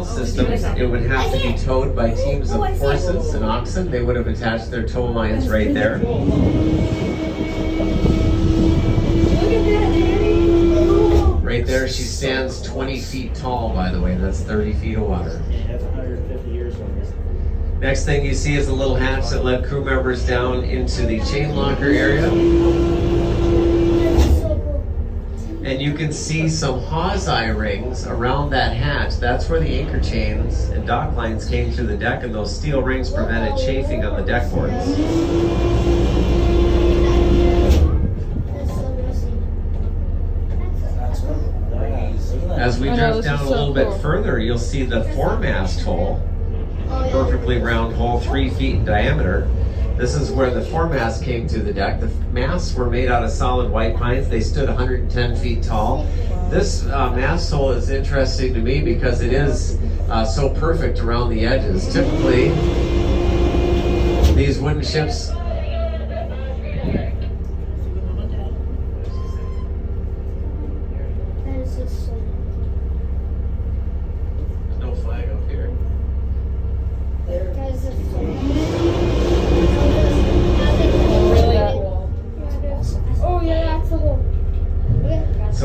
systems, it would have to be towed by teams of horses and oxen. They would have attached their tow lines right there. Right there, she stands 20 feet tall, by the way. That's 30 feet of water. Yeah, that's 150 years old. Next thing you see is a little hatch that let crew members down into the chain locker area. And you can see some hawse eye rings around that hatch. That's where the anchor chains and dock lines came through the deck, and those steel rings prevented chafing on the deck boards. As we drift down a little bit further, you'll see the foremast hole, perfectly round hole, 3 feet in diameter. This is where the foremast came through the deck. The masts were made out of solid white pines. They stood 110 feet tall. This mast hole is interesting to me because it is so perfect around the edges. Typically, these wooden ships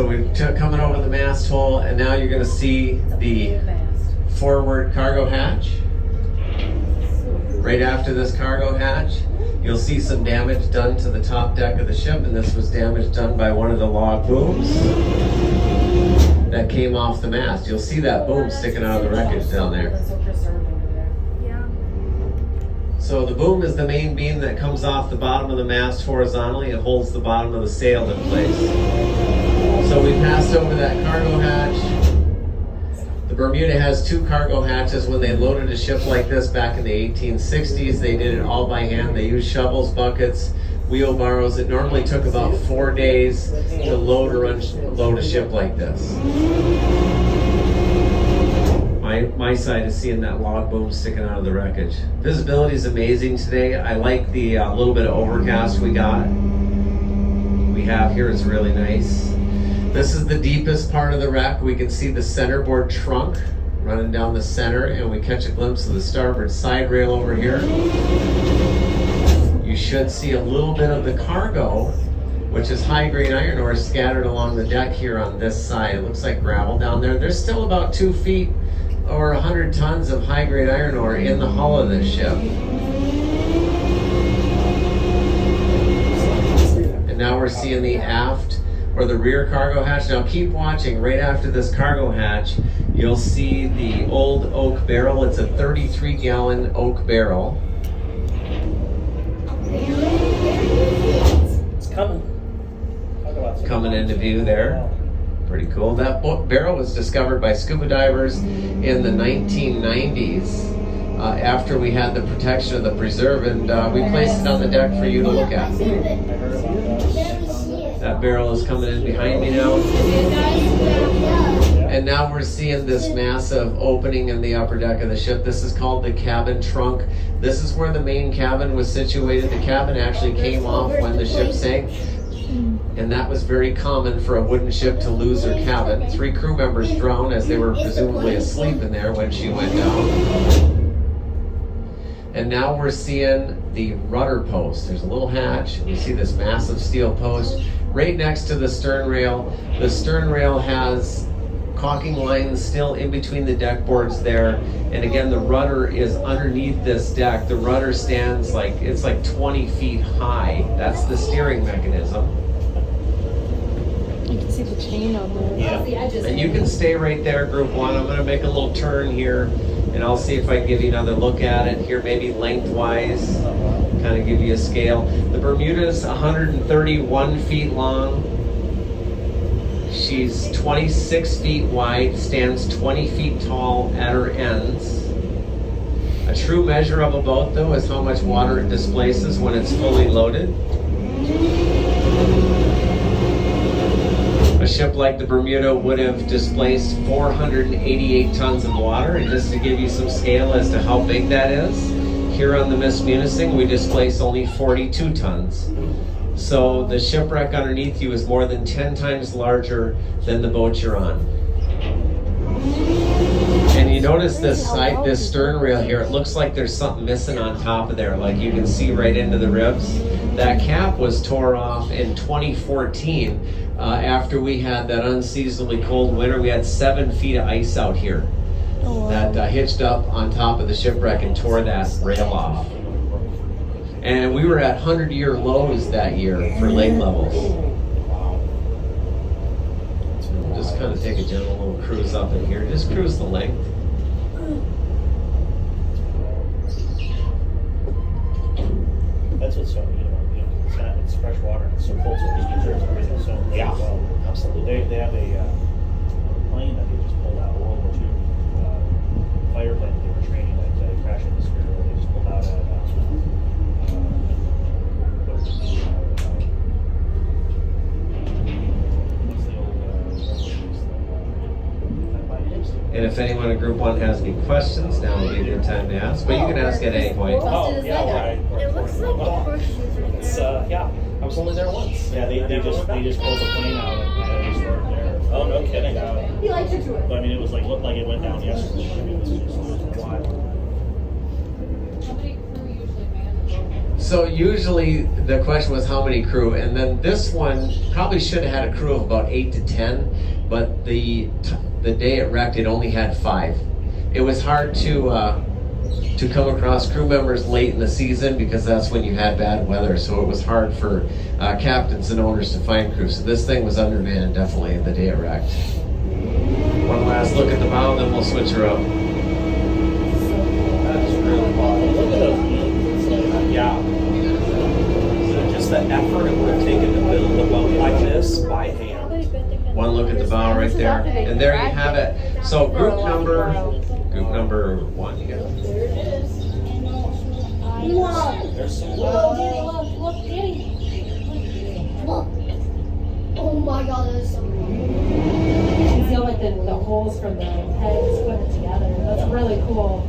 So we're coming over the mast hole, and now you're going to see the forward cargo hatch. Right after this cargo hatch, you'll see some damage done to the top deck of the ship, and this was damage done by one of the log booms that came off the mast. You'll see that boom sticking out of the wreckage down there. So the boom is the main beam that comes off the bottom of the mast horizontally and holds the bottom of the sail in place. So we passed over that cargo hatch. The Bermuda has 2 cargo hatches. When they loaded a ship like this back in the 1860s, they did it all by hand. They used shovels, buckets, wheelbarrows. It normally took about 4 days to load or unload a ship like this. My side is seeing that log boom sticking out of the wreckage. Visibility is amazing today. I like the little bit of overcast we have here. It's really nice. This is the deepest part of the wreck. We can see the centerboard trunk running down the center, and we catch a glimpse of the starboard side rail over here. You should see a little bit of the cargo, which is high-grade iron ore, scattered along the deck here on this side. It looks like gravel down there. There's still about 2 feet or 100 tons of high-grade iron ore in the hull of this ship. And now we're seeing the aft or the rear cargo hatch. Now keep watching. Right after this cargo hatch, you'll see the old oak barrel. It's a 33-gallon oak barrel. It's coming. Coming into view there. Pretty cool. That barrel was discovered by scuba divers in the 1990s after we had the protection of the preserve, and we placed it on the deck for you to look at. That barrel is coming in behind me now. And now we're seeing this massive opening in the upper deck of the ship. This is called the cabin trunk. This is where the main cabin was situated. The cabin actually came off when the ship sank. And that was very common for a wooden ship to lose their cabin. 3 crew members drowned as they were presumably asleep in there when she went down. And now we're seeing the rudder post. There's a little hatch. You see this massive steel post right next to the stern rail. The stern rail has caulking lines still in between the deck boards there. And again, the rudder is underneath this deck. The rudder stands it's like 20 feet high. That's the steering mechanism. You can see the chain on there. Yeah. And you can stay right there, group 1. I'm going to make a little turn here, and I'll see if I can give you another look at it here, maybe lengthwise, kind of give you a scale. The Bermuda's 131 feet long. She's 26 feet wide, stands 20 feet tall at her ends. A true measure of a boat, though, is how much water it displaces when it's fully loaded. A ship like the Bermuda would have displaced 488 tons of water. And just to give you some scale as to how big that is, here on the Miss Munising, we displace only 42 tons. So the shipwreck underneath you is more than 10 times larger than the boat you're on. And you notice this stern rail here, it looks like there's something missing on top of there, like you can see right into the ribs. That cap was tore off in 2014 after we had that unseasonably cold winter. We had 7 feet of ice out here that hitched up on top of the shipwreck and tore that rail off. And we were at 100-year lows that year for lake levels. So just kind of take a gentle little cruise up in here. Just cruise the length. That's what's so neat about it. It's fresh water and it's so cold, so it just preserves everything so Yeah, well. absolutely. They have a plane that they just pulled out, World War II fighter plane that they were training that crashed into Spirit. They just pulled out at what's the old And if anyone in Group 1 has any questions, now would be a good time to ask. But you can ask at any point. Oh, yeah, right. It looks like horseshoes right It's, there. yeah, I was only there once. Yeah, they just pulled the plane out and they stored it there. Oh, no kidding. He likes it to it. But I mean, it was like looked like it went down yesterday. I mean, it was just wild. How many crew usually man the boat? So usually the question was how many crew, and then this one probably should have had a crew of about 8 to 10, but the day it wrecked, it only had 5. It was hard to come across crew members late in the season because that's when you had bad weather. So it was hard for captains and owners to find crew. So this thing was undermanned definitely the day it wrecked. One last look at the bow, then we'll switch her up. That's really cool. Look at those beams. It's like, yeah. So just the effort it would have taken to build a boat like this by hand. One look at the bow right there, and there you have it. So group number 1, you got it. There it is. Whoa. There's some Look, Danny. Look. Oh my god, that is so cool. You can see like the holes from the heads put it together. That's really cool.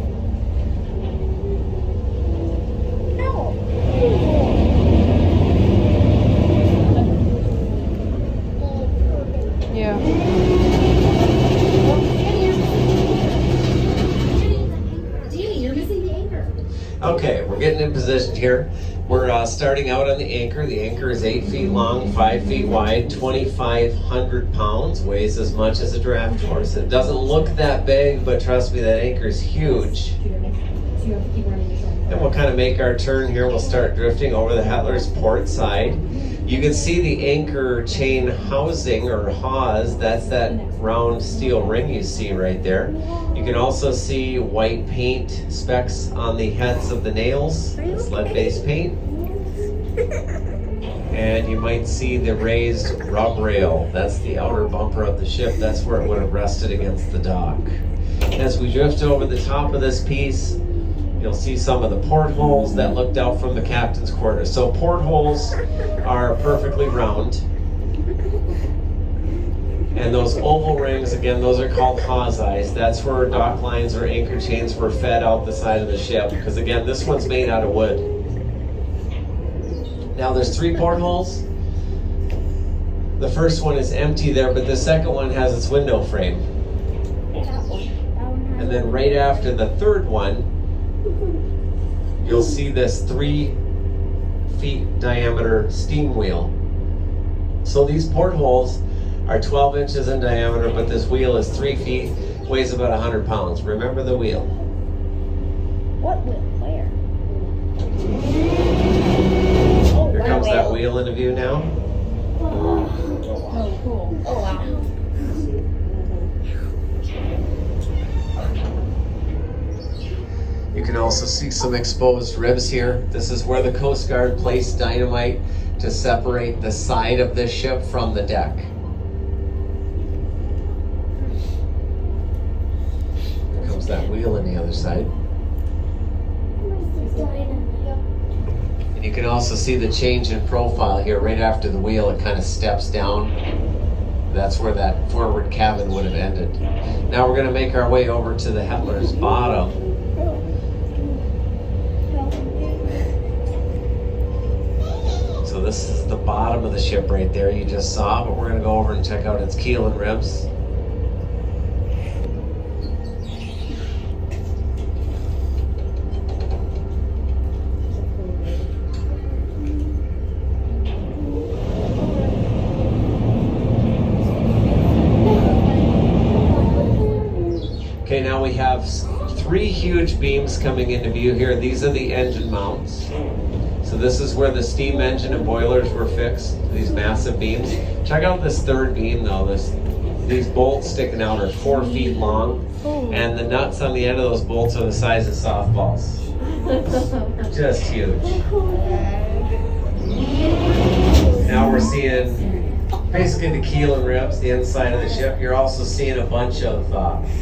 Yeah. Danny, you're missing the anchor. Okay, we're getting in position here. We're starting out on the anchor. The anchor is 8 feet long, 5 feet wide, 2,500 pounds, weighs as much as a draft horse. It doesn't look that big, but trust me, that anchor is huge. And we'll kind of make our turn here. We'll start drifting over the Hetler's port side. You can see the anchor chain housing or hawse. That's that round steel ring you see right there. You can also see white paint specks on the heads of the nails. It's lead-based paint. And you might see the raised rub rail. That's the outer bumper of the ship. That's where it would have rested against the dock. As we drift over the top of this piece, you'll see some of the portholes that looked out from the captain's quarters. So portholes are perfectly round. And those oval rings, again, those are called hawse eyes. That's where dock lines or anchor chains were fed out the side of the ship. Because again, this one's made out of wood. Now there's 3 portholes. The first one is empty there, but the second one has its window frame. And then right after the third one, you'll see this 3 feet diameter steam wheel. So these portholes are 12 inches in diameter, but this wheel is 3 feet, weighs about 100 pounds. Remember the wheel. What wheel? Where? Here comes that wheel into view now. Oh, cool. Oh wow. You can also see some exposed ribs here. This is where the Coast Guard placed dynamite to separate the side of this ship from the deck. Here comes that wheel on the other side. And you can also see the change in profile here. Right after the wheel, it kind of steps down. That's where that forward cabin would have ended. Now we're going to make our way over to the Hetler's bottom. So this is the bottom of the ship right there you just saw, but we're going to go over and check out its keel and ribs. we have three huge beams coming into view here. These are the engine mounts. So this is where the steam engine and boilers were fixed, these massive beams. Check out this third beam though. These bolts sticking out are 4 feet long, and the nuts on the end of those bolts are the size of softballs. Just huge. Now we're seeing basically the keel and ribs, the inside of the ship. You're also seeing a bunch of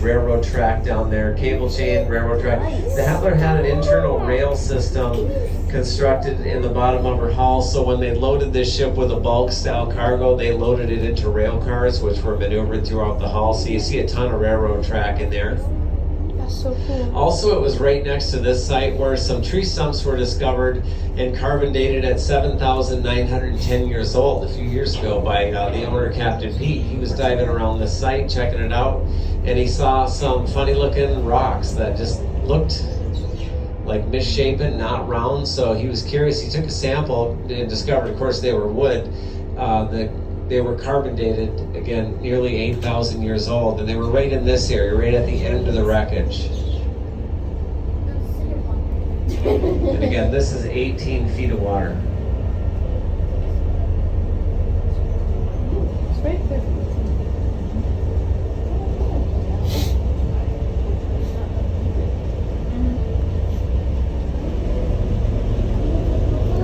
railroad track down there, cable chain, railroad track. The Hetler had an internal rail system constructed in the bottom of her hull, so when they loaded this ship with a bulk style cargo, they loaded it into rail cars, which were maneuvered throughout the hull. So you see a ton of railroad track in there. That's so cool. Also, it was right next to this site where some tree stumps were discovered and carbon dated at 7,910 years old a few years ago by the owner, Captain Pete. He was diving around this site, checking it out, and he saw some funny looking rocks that just looked like misshapen, not round. So he was curious. He took a sample and discovered, of course, they were wood. They were carbon dated, again, nearly 8,000 years old, and they were right in this area, right at the end of the wreckage. And again, this is 18 feet of water. It's right there.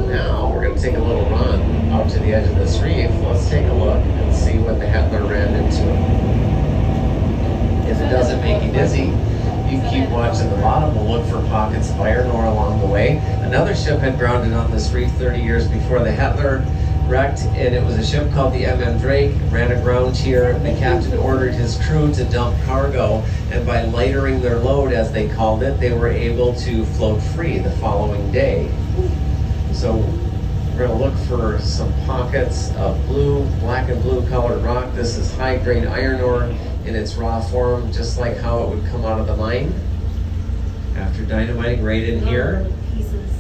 Now we're going to take a little run out to the edge of this reef. Let's take a look and see what the Hetler ran into. If it doesn't make you dizzy, you can keep watching the bottom. We'll look for pockets of iron ore along the way. Another ship had grounded on this reef 30 years before the Hetler wrecked, and it was a ship called the Drake. Ran aground here. The captain ordered his crew to dump cargo, and by lightering their load, as they called it, they were able to float free the following day. So we're going to look for some pockets of black and blue colored rock. This is high-grade iron ore in its raw form, just like how it would come out of the mine after dynamiting right in here. Pieces.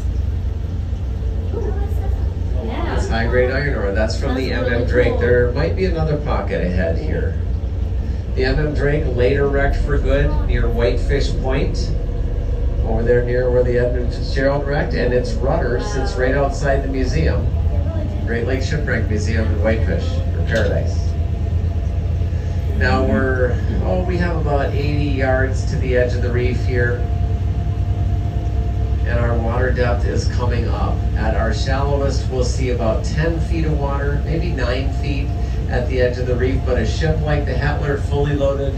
Yeah. It's high-grade iron ore. That's from the That's really Drake. cool. There might be another pocket ahead here. The Drake later wrecked for good near Whitefish Point, over there near where the Edmund Fitzgerald wrecked, and its rudder sits right outside the museum, Great Lakes Shipwreck Museum in Whitefish, or Paradise. Now we have about 80 yards to the edge of the reef here, and our water depth is coming up. At our shallowest, we'll see about 10 feet of water, maybe 9 feet at the edge of the reef, but a ship like the Hetler, fully loaded,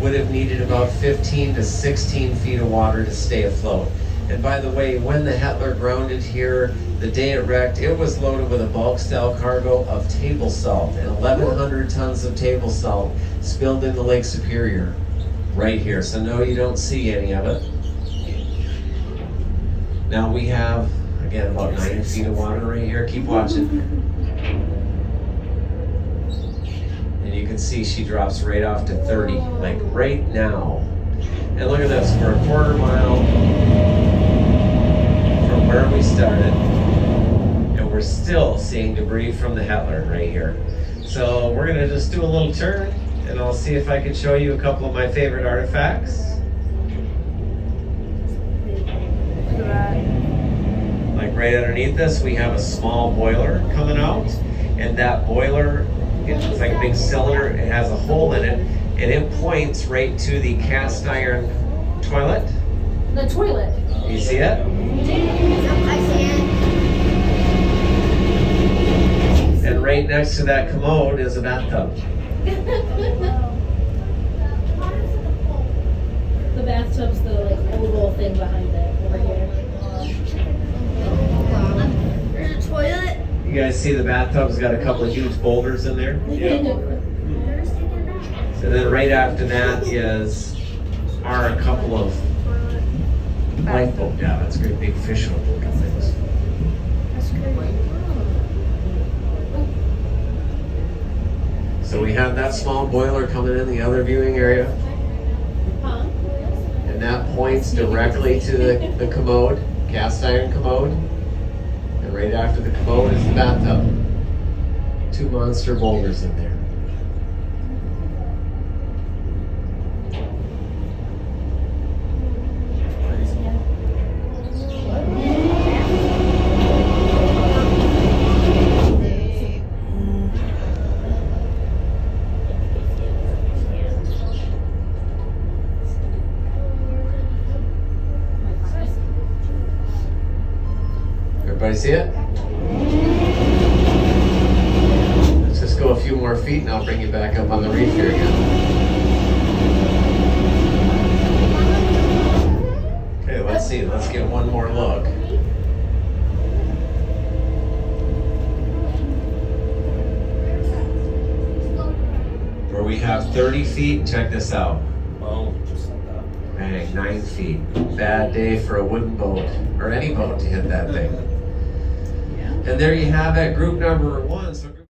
would have needed about 15 to 16 feet of water to stay afloat. And by the way, when the Hetler grounded here, the day it wrecked, it was loaded with a bulk style cargo of table salt, and 1,100 tons of table salt spilled into Lake Superior, right here. So no, you don't see any of it. Now we have, again, about 9 feet of water right here. Keep watching. And you can see she drops right off to 30, like right now. And look at this, we're a quarter mile from where we started, and we're still seeing debris from the Hetler right here. So we're gonna just do a little turn, and I'll see if I can show you a couple of my favorite artifacts. Like right underneath this, we have a small boiler coming out, and that boiler, it's like a big cylinder, it has a hole in it, and it points right to the cast iron toilet. The toilet. You see it? I see it. And right next to that commode is a bathtub. The bathtub's the like oval thing behind it over here. There's a toilet. You guys see the bathtub's got a couple of huge boulders in there? So then right after that are a couple of lifeboat. Yeah, that's great big fish hook looking things. That's crazy. So we have that small boiler coming in the other viewing area, Huh? and that points directly to the commode, cast iron commode. And right after the commode is the bathtub. 2 monster boulders in there. see it? Let's just go a few more feet and I'll bring you back up on the reef here again. Okay, let's see. Let's get one more look. Where we have 30 feet, check this out. Oh, just like that. Bang, 9 feet. Bad day for a wooden boat, or any boat to hit that thing. And there you have it, group number 1. So